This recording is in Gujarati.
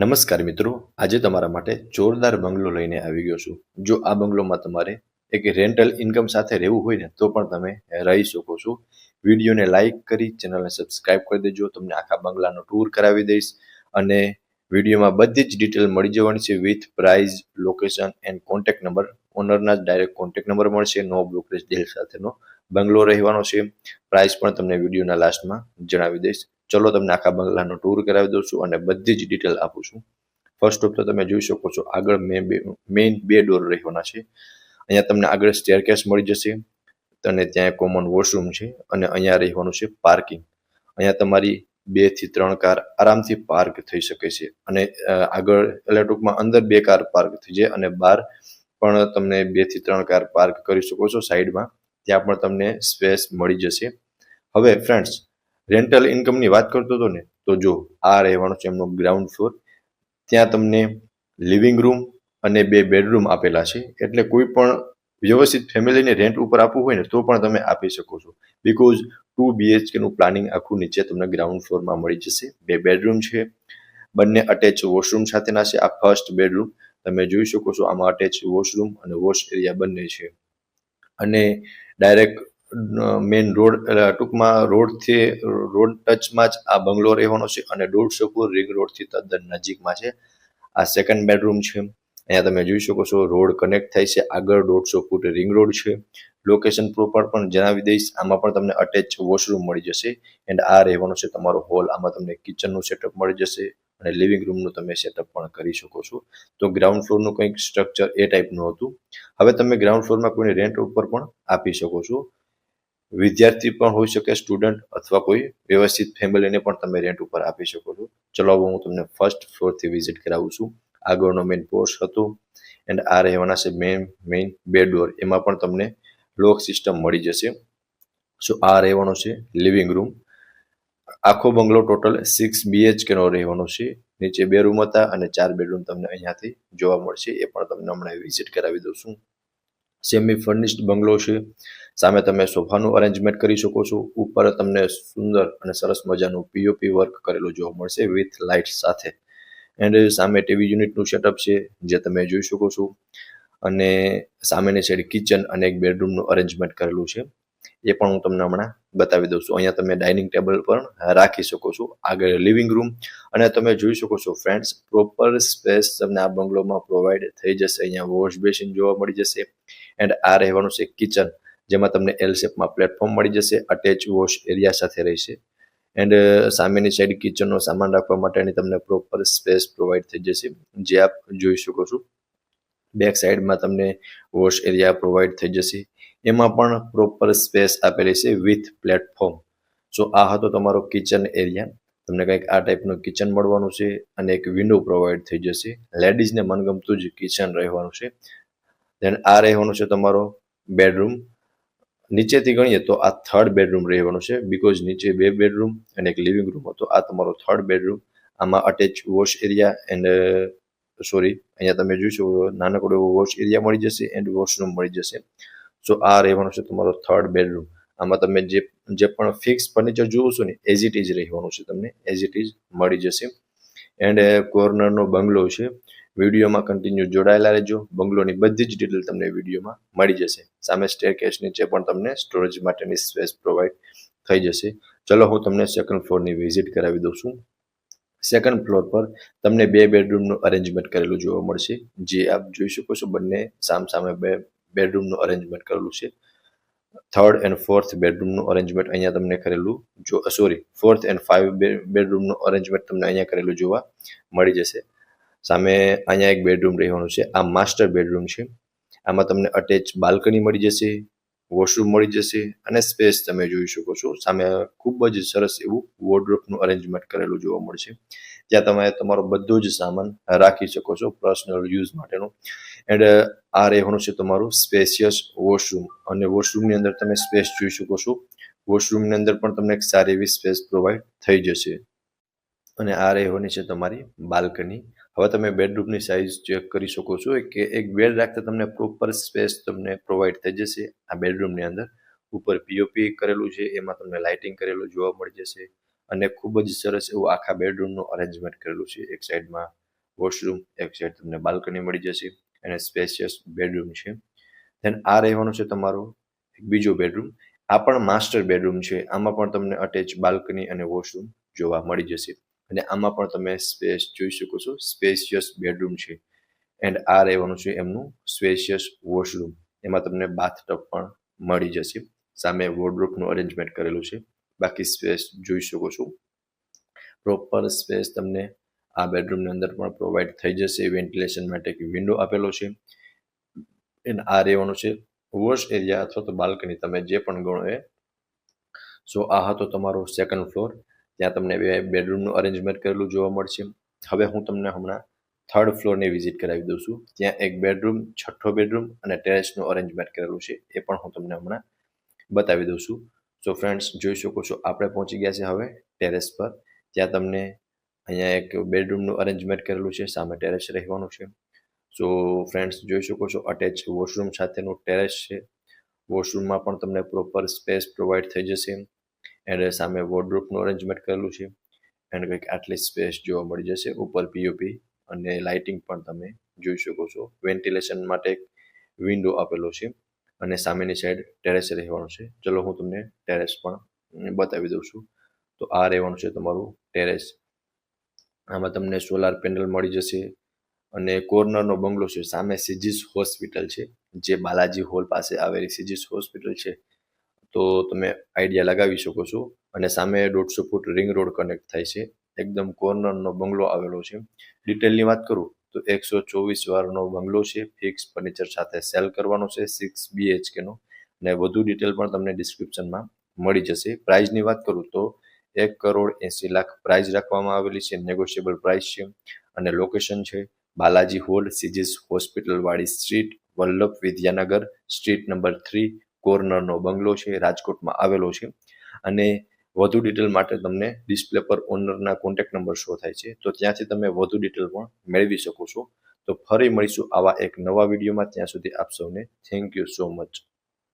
નમસ્કાર મિત્રો, આજે તમારા માટે જોરદાર બંગલો લઈને આવી ગયો છું. જો આ બંગલોમાં તમારે એક રેન્ટલ ઇન્કમ સાથે રહેવું હોય ને તો પણ તમે રહી શકો છો. વિડીયોને લાઈક કરી ચેનલને સબસ્ક્રાઇબ કરી દેજો. તમને આખા બંગલાનો ટૂર કરાવી દઈશ અને વિડીયોમાં બધી જ ડિટેલ મળી જવાની છે with price, location and contact number. ઓનરના જ ડાયરેક્ટ કોન્ટેક્ટ નંબર મળશે. નો બ્રોકરેજ ડીલ સાથેનો બંગલો રહેવાનો છે. પ્રાઇસ પણ તમને વિડીયોના લાસ્ટમાં જણાવી દઈશ. ચલો તમને આખા બંગલાનો ટૂર કરાવી દઉં છું અને બધી જ ડિટેલ આપું છું. ફર્સ્ટ ઓફ તો તમે જોઈ શકો છો આગળ મેઇન બે ડોર રહેવાના છે. અહીંયા તમને આગળ સ્ટેરકેસ મળી જશે અને ત્યાં કોમન વોશરૂમ છે અને અહીંયા રહેવાનું છે પાર્કિંગ. અહીંયા તમારી 2 થી 3 કાર આરામથી પાર્ક થઈ શકે છે અને આગળ એટલે ટૂંકમાં અંદર 2 કાર પાર્ક થઈ જાય અને બહાર પણ તમને 2 થી 3 કાર પાર્ક કરી શકો છો સાઈડમાં. ત્યાં પણ તમને સ્પેસ મળી જશે. હવે ફ્રેન્ડ્સ, રેન્ટલ ઇન્કમની વાત કરતો હતો ને, તો જો આ રહેવાનું છે એમનો ગ્રાઉન્ડ ફ્લોર. ત્યાં તમને લિવિંગ રૂમ અને 2 બેડરૂમ આપેલા છે. એટલે કોઈ પણ વ્યવસ્થિત ફેમિલીને રેન્ટ ઉપર આપવું હોય ને તો પણ તમે આપી શકો છો. બીકોઝ 2 BHK નું પ્લાનિંગ આખું નીચે તમને ગ્રાઉન્ડ ફ્લોરમાં મળી જશે. 2 બેડરૂમ છે, બંને અટેચ વોશરૂમ સાથેના છે. આ ફર્સ્ટ બેડરૂમ તમે જોઈ શકો છો, આમાં અટેચ વોશરૂમ અને વોશ એરિયા બંને છે અને ડાયરેક્ટ મેઇન રોડ ટૂંકમાં રોડ ટચમાં જ આ બંગલો રહેવાનો છે અને 150 ફૂટ રિંગ રોડથી તદ્દન નજીકમાં છે. આ સેકન્ડ બેડરૂમ છે. અહીંયા તમે જોઈ શકો છો રોડ કનેક્ટ થાય છે. આગળ 150 ફૂટ રિંગ રોડ છે. લોકેશન પ્રોપર પણ જણાવી દઈશ. આમાં પણ તમને અટેચ વોશરૂમ મળી જશે એન્ડ આ રહેવાનો છે તમારો હોલ. આમાં તમને કિચનનું સેટઅપ મળી જશે અને લિવિંગ રૂમનું તમે સેટઅપ પણ કરી શકો છો. તો ગ્રાઉન્ડ ફ્લોરનું કંઈક સ્ટ્રક્ચર એ ટાઈપનું હતું. હવે તમે ગ્રાઉન્ડ ફ્લોરમાં કોઈને રેન્ટ ઉપર પણ આપી શકો છો. વિદ્યાર્થી પણ હોઈ શકે, સ્ટુડન્ટ અથવા કોઈ વ્યવસ્થિત ફેમિલીને પણ તમે રેન્ટ ઉપર આપી શકો છો. ચલો હવે હું તમને ફર્સ્ટ ફ્લોરથી વિઝિટ કરાવું છું. આગળનો મેઇન પોર્ચ હતો એન્ડ આ રહેવાના છે મેઇન બે ડોર. એમાં પણ તમને લોક સિસ્ટમ મળી જશે. સો આ રહેવાનો છે લિવિંગ રૂમ. આખો બંગલો ટોટલ 6 BHK નો રહેવાનો છે. નીચે 2 રૂમ હતા અને 4 બેડરૂમ તમને અહીંયાથી જોવા મળશે. એ પણ તમને હમણાં વિઝિટ કરાવી દઉં છું. સેમી ફર્નિશ્ડ બંગલો છે. સામે તમે સોફાનું અરેન્જમેન્ટ કરી શકો છો. ઉપર તમને સુંદર અને સરસ મજાનું POP વર્ક કરેલું જોવા મળશે વિથ લાઇટ સાથે. એન્ડ સામે ટીવી યુનિટનું સેટઅપ છે જે તમે જોઈ શકો છો અને સામેની સાઈડ કિચન અને એક બેડરૂમનું અરેન્જમેન્ટ કરેલું છે. એ પણ હું તમને હમણાં બતાવી દઉં છું. અહીંયા તમે ડાઇનિંગ ટેબલ પણ રાખી શકો છો. આગળ લિવિંગ રૂમ અને તમે જોઈ શકો છો ફ્રેન્ડ્સ, પ્રોપર સ્પેસ તમને આ બંગલોમાં પ્રોવાઈડ થઈ જશે. અહીંયા વોશ બેસિન જોવા મળી જશે એન્ડ આ રહેવાનું છે કિચન, જેમાં તમને L શેપમાં પ્લેટફોર્મ મળી જશે. અટેચ વોશ એરિયા સાથે રહેશે એન્ડ સામેની સાઈડ કિચનનો સામાન રાખવા માટેની તમને પ્રોપર સ્પેસ પ્રોવાઈડ થઈ જશે, જે આપ જોઈ શકો છો. બેક સાઈડમાં તમને વોશ એરિયા પ્રોવાઈડ થઈ જશે. એમાં પણ પ્રોપર સ્પેસ આપેલી છે વિથ પ્લેટફોર્મ. સો આ હતો તમારો કિચન એરિયા. તમને કંઈક આ ટાઈપનું કિચન મળવાનું છે અને એક વિન્ડો પ્રોવાઈડ થઈ જશે. લેડીઝને મનગમતું જ કિચન રહેવાનું છે. દેન આ રહેવાનું છે તમારો બેડરૂમ. નીચેથી ગણીએ તો આ થર્ડ બેડરૂમ રહેવાનું છે. બીકોઝ નીચે 2 બેડરૂમ અને એક લિવિંગ રૂમ હતો. આ તમારો થર્ડ બેડરૂમ. આમાં અટેચ વોશ એરિયા એન્ડ અહીંયા તમે જોઈ શકો નાનકડો એવો વોશ એરિયા મળી જશે એન્ડ વોશરૂમ મળી જશે. સો આ રહેવાનું છે તમારો થર્ડ બેડરૂમ. આમાં તમે જે પણ ફિક્સ ફર્નિચર જોવો છો ને એઝ ઇટ ઇઝ રહેવાનું છે, તમને એઝ ઇટ ઇઝ મળી જશે. એન્ડ કોર્નરનો બંગલો છે. વિડીયોમાં કન્ટિન્યુ જોડાયેલા રહેજો. બંગલોની બધી જ ડિટેલ તમને વિડીયોમાં મળી જશે. સામે સ્ટેરકેસ નીચે પણ તમને સ્ટોરેજ માટેની સ્પેસ પ્રોવાઈડ થઈ જશે. ચલો હું તમને સેકન્ડ ફ્લોરની વિઝિટ કરાવી દઉં છું. સેકન્ડ ફ્લોર પર તમને 2 બેડરૂમનું અરેન્જમેન્ટ કરેલું જોવા મળશે, જે આપ જોઈ શકો છો. બંને સામે 2 બેડરૂમનું અરેન્જમેન્ટ કરેલું છે. થર્ડ એન્ડ ફોર્થ બેડરૂમનું અરેન્જમેન્ટ અહીંયા તમને કરેલું ફોર્થ એન્ડ 5 બેડરૂમનું અરેન્જમેન્ટ તમને અહીંયા કરેલું જોવા મળી જશે. સામે અહીંયા એક બેડરૂમ રહેવાનું છે. આ માસ્ટર બેડરૂમ છે. આમાં તમને અટેચ બાલ્કની મળી જશે, વોશરૂમ મળી જશે અને સ્પેસ તમે જોઈ શકો છો. સામે ખૂબ જ સરસ એવું વોર્ડરોબનું અરેન્જમેન્ટ કરેલું જોવા મળશે, જ્યાં તમે તમારો બધો જ સામાન રાખી શકો છો પર્સનલ યુઝ માટેનો. એન્ડ આ રહેવાનું છે તમારું સ્પેશિયસ વોશરૂમ અને વોશરૂમની અંદર તમે સ્પેસ જોઈ શકો છો. વોશરૂમની અંદર પણ તમને એક સારી એવી સ્પેસ પ્રોવાઈડ થઈ જશે અને આ રહેવાની છે તમારી બાલ્કની. હવે તમે બેડરૂમની સાઇઝ ચેક કરી શકો છો કે એક બેડ રાખતા તમને પ્રોપર સ્પેસ તમને પ્રોવાઈડ થઈ જશે. આ બેડરૂમની અંદર ઉપર POP કરેલું છે, એમાં તમને લાઇટિંગ કરેલું જોવા મળી જશે અને ખૂબ જ સરસ એવું આખા બેડરૂમનું અરેન્જમેન્ટ કરેલું છે. એક સાઈડમાં વોશરૂમ, એક સાઈડ તમને બાલ્કની મળી જશે અને સ્પેશિયસ બેડરૂમ છે. ધેન આ રહેવાનું છે તમારું બીજો બેડરૂમ. આ પણ માસ્ટર બેડરૂમ છે. આમાં પણ તમને અટેચ બાલ્કની અને વોશરૂમ જોવા મળી જશે અને આમાં પણ તમે સ્પેસ જોઈ શકો છો, સ્પેશિયસ બેડરૂમ છે. એન્ડ આ રહેવાનું છે એમનું સ્પેશિયસ વોશરૂમ. એમાં તમને બાથટબ પણ મળી જશે. સામે વોર્ડરોબનું અરેન્જમેન્ટ કરેલું છે. બાકી સ્પેસ જોઈ શકો છો. પ્રોપર સ્પેસ તમને આ બેડરૂમની અંદર પણ પ્રોવાઈડ થઈ જશે. વેન્ટિલેશન માટે એક વિન્ડો આપેલો છે. એન્ડ આ રહેવાનું છે વોશ એરિયા અથવા તો બાલ્કની, તમે જે પણ ગણો એ. સો આ હતો તમારો સેકન્ડ ફ્લોર. ત્યાં તમને બે બેડરૂમનું અરેન્જમેન્ટ કરેલું જોવા મળશે. હવે હું તમને હમણાં થર્ડ ફ્લોરની વિઝિટ કરાવી દઉં છું. ત્યાં એક બેડરૂમ, છઠ્ઠો બેડરૂમ અને ટેરેસનું અરેન્જમેન્ટ કરેલું છે. એ પણ હું તમને હમણાં બતાવી દઉં છું. સો ફ્રેન્ડ્સ, જોઈ શકો છો આપણે પહોંચી ગયા છે હવે ટેરેસ પર. ત્યાં તમને અહીંયા એક બેડરૂમનું અરેન્જમેન્ટ કરેલું છે, સામે ટેરેસ રહેવાનું છે. સો ફ્રેન્ડ્સ, જોઈ શકો છો અટેચ વોશરૂમ સાથેનું ટેરેસ છે. વોશરૂમમાં પણ તમને પ્રોપર સ્પેસ પ્રોવાઈડ થઈ જશે. એન્ડ સામે વોર્ડરોબનું અરેન્જમેન્ટ કરેલું છે. એન્ડ કંઈક આટલી સ્પેસ જોવા મળી જશે. ઉપર પીઓપી અને લાઇટિંગ પણ તમે જોઈ શકો છો. વેન્ટિલેશન માટે એક વિન્ડો આપેલો છે અને સામેની સાઈડ ટેરેસ રહેવાનું છે. ચલો હું તમને ટેરેસ પણ બતાવી દઉં છું. તો આ રહેવાનું છે તમારું ટેરેસ. આમાં તમને સોલાર પેનલ મળી જશે અને કોર્નરનો બંગલો છે. સામે સીજીસ હોસ્પિટલ છે, જે બાલાજી હોલ પાસે આવેલી સીજીસ હોસ્પિટલ છે. તો તમે આઈડિયા લગાવી શકો છો. અને સામે 150 ફૂટ રિંગ રોડ કનેક્ટ થાય છે. એકદમ કોર્નરનો બંગલો આવેલો છે. ડિટેલની વાત કરું તો 124 વારનો બંગલો છે. ફિક્સ ફર્નિચર સાથે સેલ કરવાનો છે, 6 BHK નો. અને વધુ ડિટેલ પણ તમને ડિસ્ક્રિપ્શનમાં મળી જશે. પ્રાઇઝની વાત કરું તો 1,80,00,000 પ્રાઇઝ રાખવામાં આવેલી છે. નેગોશિયેબલ પ્રાઇસ છે અને લોકેશન છે બાલાજી હોલ, સીજીસ હોસ્પિટલ વાળી street, Vallabh Vidyanagar street number 3, કોર્નરનો બંગલો છે, રાજકોટમાં આવેલો છે. અને વધુ ડિટેલ માટે તમને ડિસ્પ્લે પર ઓનરના કોન્ટેક્ટ નંબર શો થાય છે, તો ત્યાંથી તમે વધુ ડિટેલ પણ મેળવી શકો છો. તો ફરી મળીશું આવા એક નવા વિડીયોમાં. ત્યાં સુધી આપ સૌને થેન્ક યુ સો મચ.